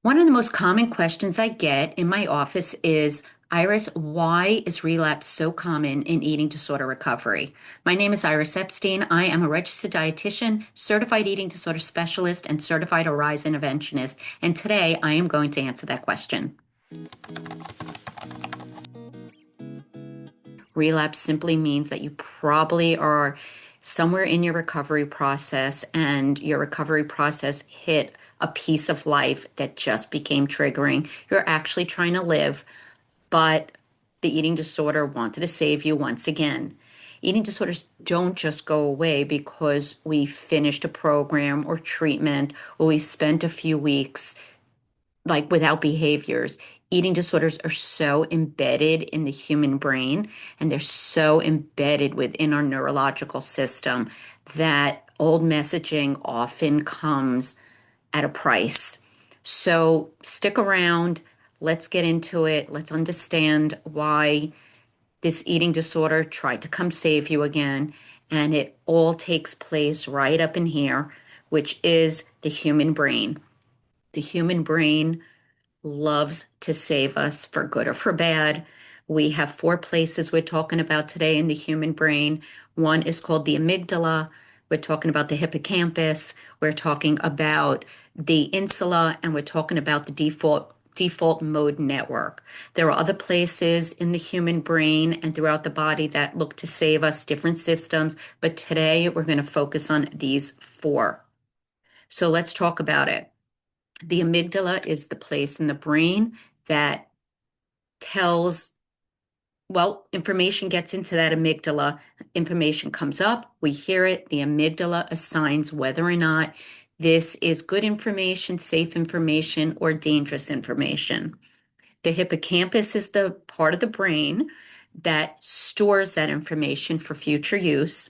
One of the most common questions I get in my office is, Iris, why is relapse so common in eating disorder recovery? My name is Iris Epstein. I am a registered dietitian, certified eating disorder specialist, and certified Arise interventionist. And today I am going to answer that question. Relapse simply means that you probably are somewhere in your recovery process and your recovery process hit a piece of life that just became triggering. You're actually trying to live, but the eating disorder wanted to save you once again. Eating disorders don't just go away because we finished a program or treatment or we spent a few weeks like without behaviors. Eating disorders are so embedded in the human brain and they're so embedded within our neurological system that old messaging often comes at a price. So stick around. Let's get into it. Let's understand why this eating disorder tried to come save you again. And it all takes place right up in here, which is the human brain. The human brain loves to save us for good or for bad. We have four places we're talking about today in the human brain. One is called the amygdala. We're talking about the hippocampus. We're talking about the insula, and we're talking about the default mode network. There are other places in the human brain and throughout the body that look to save us, different systems, but today we're going to focus on these four. So let's talk about it. The amygdala is the place in the brain that tells, well, information gets into that amygdala, information comes up, we hear it, the amygdala assigns whether or not this is good information, safe information, or dangerous information. The hippocampus is the part of the brain that stores that information for future use.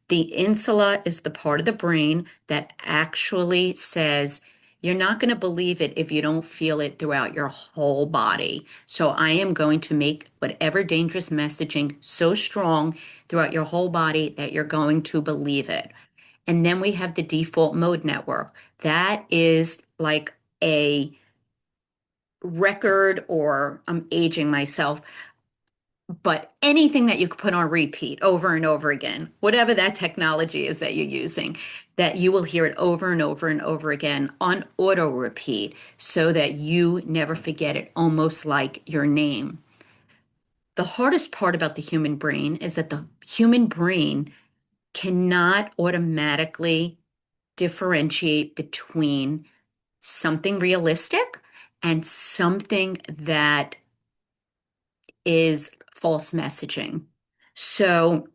The insula is the part of the brain that actually says, you're not going to believe it if you don't feel it throughout your whole body. So I am going to make whatever dangerous messaging so strong throughout your whole body that you're going to believe it. And then we have the default mode network. That is like a record, or I'm aging myself, but anything that you could put on repeat over and over again, whatever that technology is that you're using, that you will hear it over and over and over again on auto repeat so that you never forget it, almost like your name. The hardest part about the human brain is that the human brain cannot automatically differentiate between something realistic and something that is false messaging. So,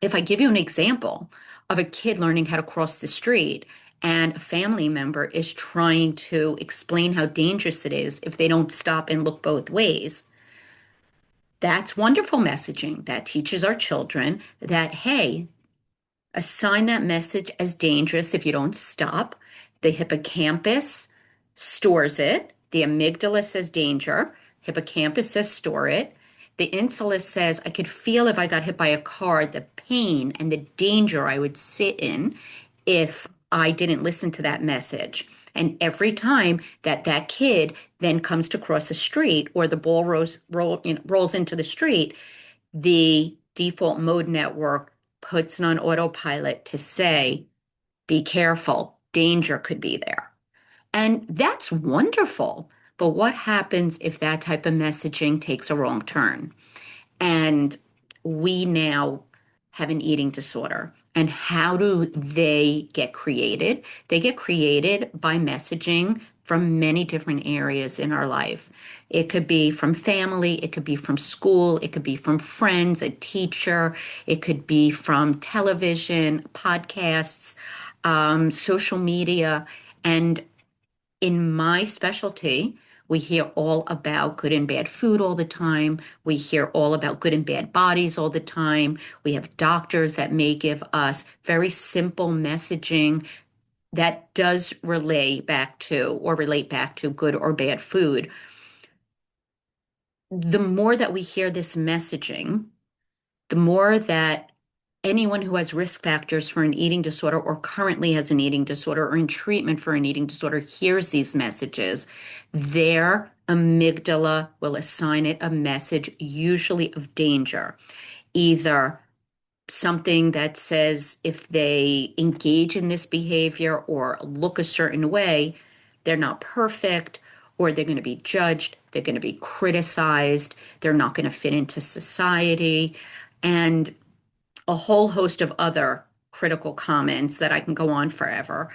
if I give you an example of a kid learning how to cross the street and a family member is trying to explain how dangerous it is if they don't stop and look both ways, that's wonderful messaging that teaches our children that, hey, assign that message as dangerous if you don't stop. The hippocampus stores it. The amygdala says danger. Hippocampus says store it. The insula says I could feel if I got hit by a car, the pain and the danger I would sit in if I didn't listen to that message. And every time that kid then comes to cross a street or the ball rolls into the street, the default mode network puts it on autopilot to say, be careful, danger could be there. And that's wonderful. But what happens if that type of messaging takes a wrong turn? And we now have an eating disorder. And how do they get created? They get created by messaging from many different areas in our life. It could be from family, it could be from school, it could be from friends, a teacher, it could be from television, podcasts, social media. And in my specialty, we hear all about good and bad food all the time. We hear all about good and bad bodies all the time. We have doctors that may give us very simple messaging that does relate back to good or bad food. The more that we hear this messaging, the more that anyone who has risk factors for an eating disorder or currently has an eating disorder or in treatment for an eating disorder hears these messages, their amygdala will assign it a message, usually of danger, either something that says if they engage in this behavior or look a certain way, they're not perfect, or they're going to be judged, they're going to be criticized, they're not going to fit into society, and a whole host of other critical comments that I can go on forever.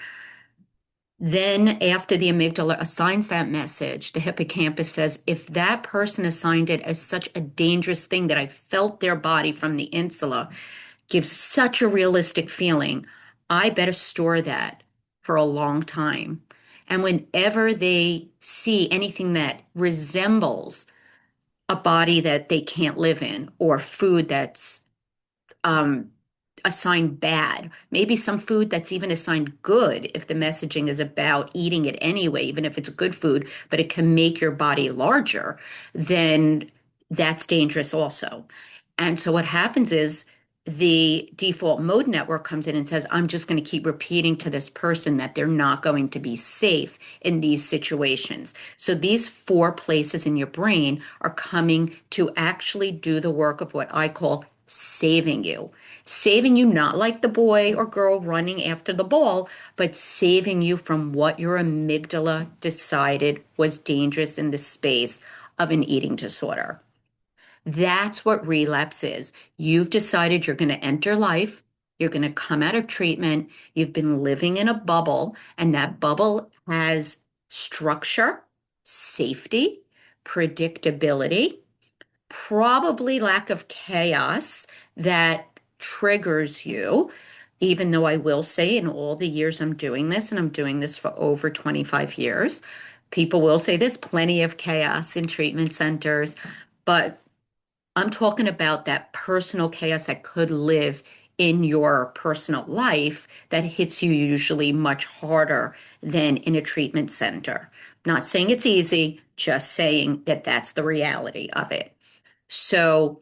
Then, after the amygdala assigns that message, the hippocampus says, if that person assigned it as such a dangerous thing that I felt their body from the insula gives such a realistic feeling, I better store that for a long time. And whenever they see anything that resembles a body that they can't live in or food that's um, assigned bad, maybe some food that's even assigned good if the messaging is about eating it anyway, even if it's good food, but it can make your body larger, then that's dangerous also. And so what happens is the default mode network comes in and says, I'm just going to keep repeating to this person that they're not going to be safe in these situations. So these four places in your brain are coming to actually do the work of what I call saving you. Saving you not like the boy or girl running after the ball, but saving you from what your amygdala decided was dangerous in the space of an eating disorder. That's what relapse is. You've decided you're going to enter life, you're going to come out of treatment, you've been living in a bubble, and that bubble has structure, safety, predictability, probably lack of chaos that triggers you. Even though I will say, in all the years I'm doing this, and I'm doing this for over 25 years, people will say there's plenty of chaos in treatment centers, but I'm talking about that personal chaos that could live in your personal life that hits you usually much harder than in a treatment center. Not saying it's easy, just saying that that's the reality of it. So,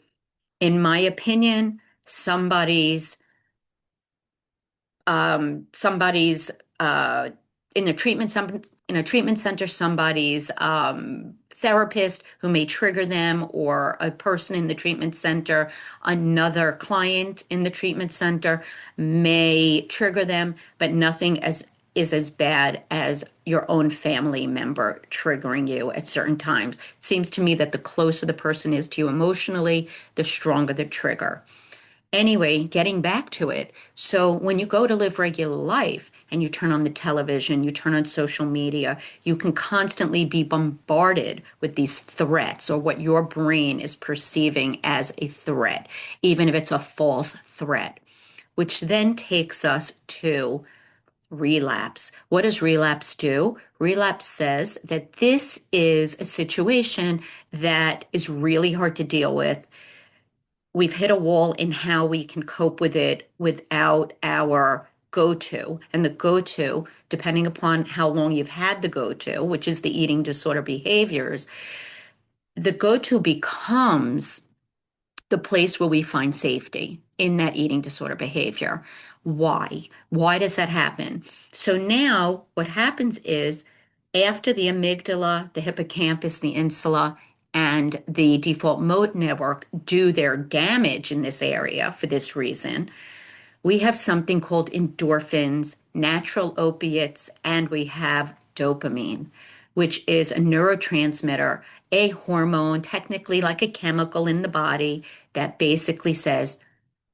in my opinion, somebody's in a treatment center, somebody's therapist who may trigger them, or a person in the treatment center, another client in the treatment center may trigger them, but nothing is as bad as your own family member triggering you at certain times. It seems to me that the closer the person is to you emotionally, the stronger the trigger. Anyway, getting back to it. So when you go to live regular life and you turn on the television, you turn on social media, you can constantly be bombarded with these threats or what your brain is perceiving as a threat, even if it's a false threat, which then takes us to relapse. What does relapse do? Relapse says that this is a situation that is really hard to deal with. We've hit a wall in how we can cope with it without our go-to. And the go-to, depending upon how long you've had the go-to, which is the eating disorder behaviors, the go-to becomes the place where we find safety in that eating disorder behavior. Why? Why does that happen? So now what happens is after the amygdala, the hippocampus, the insula, and the default mode network do their damage in this area for this reason, we have something called endorphins, natural opiates, and we have dopamine, which is a neurotransmitter, a hormone, technically like a chemical in the body that basically says,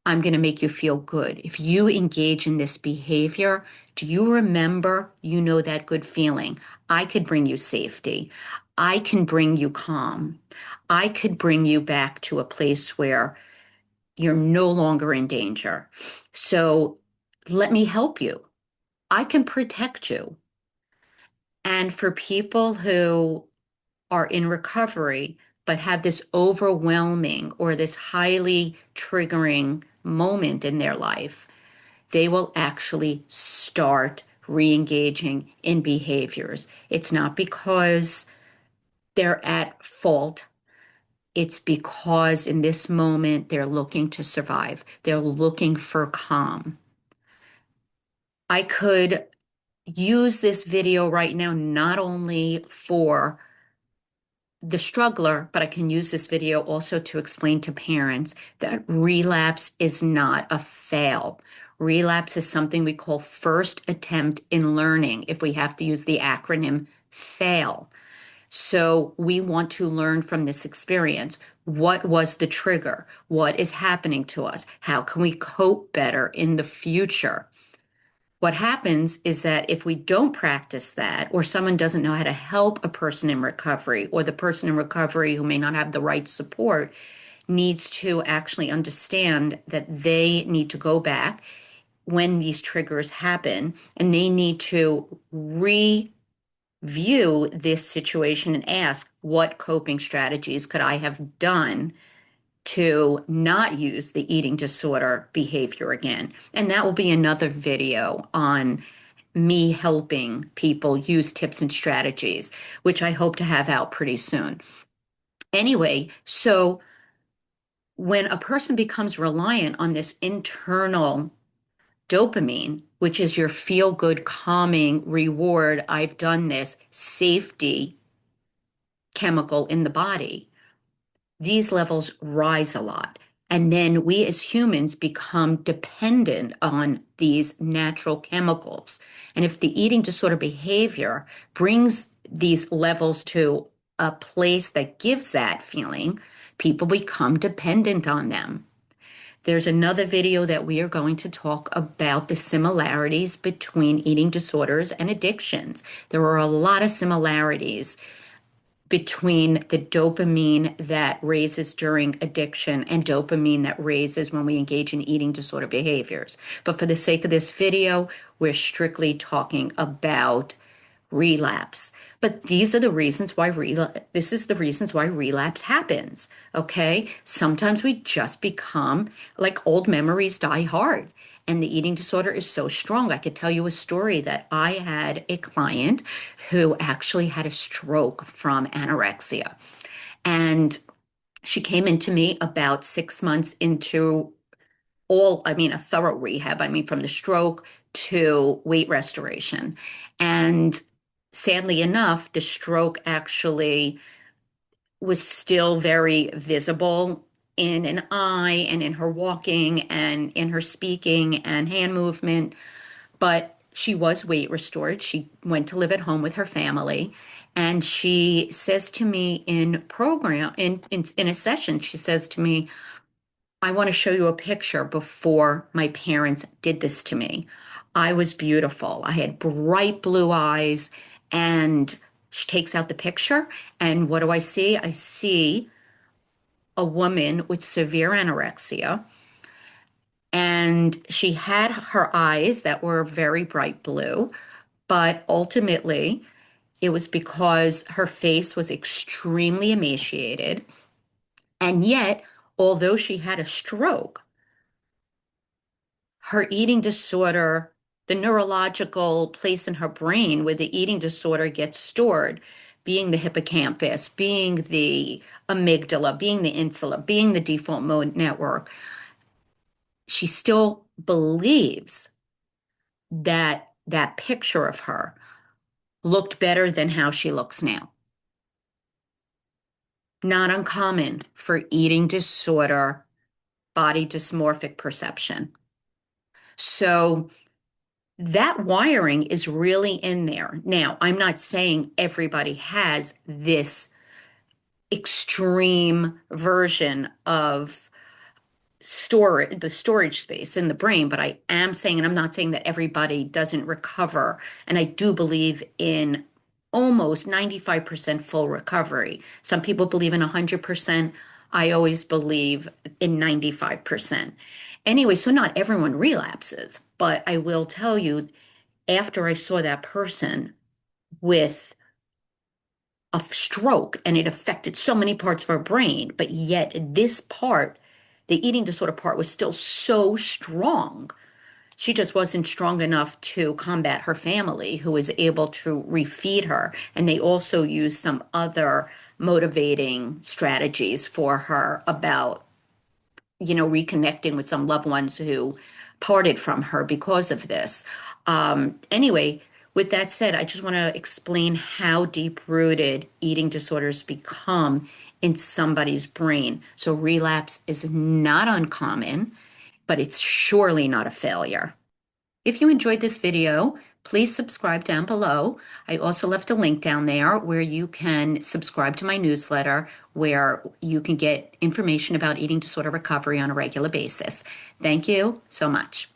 I'm going to make you feel good. If you engage in this behavior, do you remember, you know that good feeling? I could bring you safety. I can bring you calm. I could bring you back to a place where you're no longer in danger. So let me help you. I can protect you. And for people who are in recovery, but have this overwhelming or this highly triggering moment in their life, they will actually start re-engaging in behaviors. It's not because they're at fault. It's because in this moment they're looking to survive. They're looking for calm. I could use this video right now not only for the struggler, but I can use this video also to explain to parents that relapse is not a fail. Relapse is something we call first attempt in learning, if we have to use the acronym FAIL. So we want to learn from this experience. What was the trigger? What is happening to us? How can we cope better in the future? What happens is that if we don't practice that, or someone doesn't know how to help a person in recovery, or the person in recovery who may not have the right support needs to actually understand that they need to go back when these triggers happen and they need to review this situation and ask, what coping strategies could I have done to not use the eating disorder behavior again? And that will be another video on me helping people use tips and strategies, which I hope to have out pretty soon. Anyway, so when a person becomes reliant on this internal dopamine, which is your feel good, calming reward, I've done this, safety chemical in the body, these levels rise a lot. And then we as humans become dependent on these natural chemicals. And if the eating disorder behavior brings these levels to a place that gives that feeling, people become dependent on them. There's another video that we are going to talk about the similarities between eating disorders and addictions. There are a lot of similarities between the dopamine that raises during addiction and dopamine that raises when we engage in eating disorder behaviors. But for the sake of this video, we're strictly talking about relapse. But these are the reasons why this is the reasons why relapse happens. Okay? Sometimes we just become like old memories die hard. And the eating disorder is so strong. I could tell you a story that I had a client who actually had a stroke from anorexia. And she came into me about 6 months into a thorough rehab. From the stroke to weight restoration. And sadly enough, the stroke actually was still very visible in an eye and in her walking and in her speaking and hand movement. But she was weight restored. She went to live at home with her family. And she says to me in a session, she says to me, I want to show you a picture before my parents did this to me. I was beautiful. I had bright blue eyes. And she takes out the picture. And what do I see? I see a woman with severe anorexia. And she had her eyes that were very bright blue. But ultimately, it was because her face was extremely emaciated. And yet, although she had a stroke, her eating disorder, the neurological place in her brain where the eating disorder gets stored, being the hippocampus, being the amygdala, being the insula, being the default mode network, she still believes that that picture of her looked better than how she looks now. Not uncommon for eating disorder, body dysmorphic perception. So that wiring is really in there. Now, I'm not saying everybody has this extreme version of the storage space in the brain, but I am saying, and I'm not saying that everybody doesn't recover. And I do believe in almost 95% full recovery. Some people believe in 100%. I always believe in 95%. Anyway, so not everyone relapses, but I will tell you, after I saw that person with a stroke and it affected so many parts of her brain, but yet this part, the eating disorder part, was still so strong. She just wasn't strong enough to combat her family, who was able to refeed her. And they also used some other motivating strategies for her about, reconnecting with some loved ones who parted from her because of this. Anyway, with that said, I just want to explain how deep-rooted eating disorders become in somebody's brain. So relapse is not uncommon, but it's surely not a failure. If you enjoyed this video, please subscribe down below. I also left a link down there where you can subscribe to my newsletter, where you can get information about eating disorder recovery on a regular basis. Thank you so much.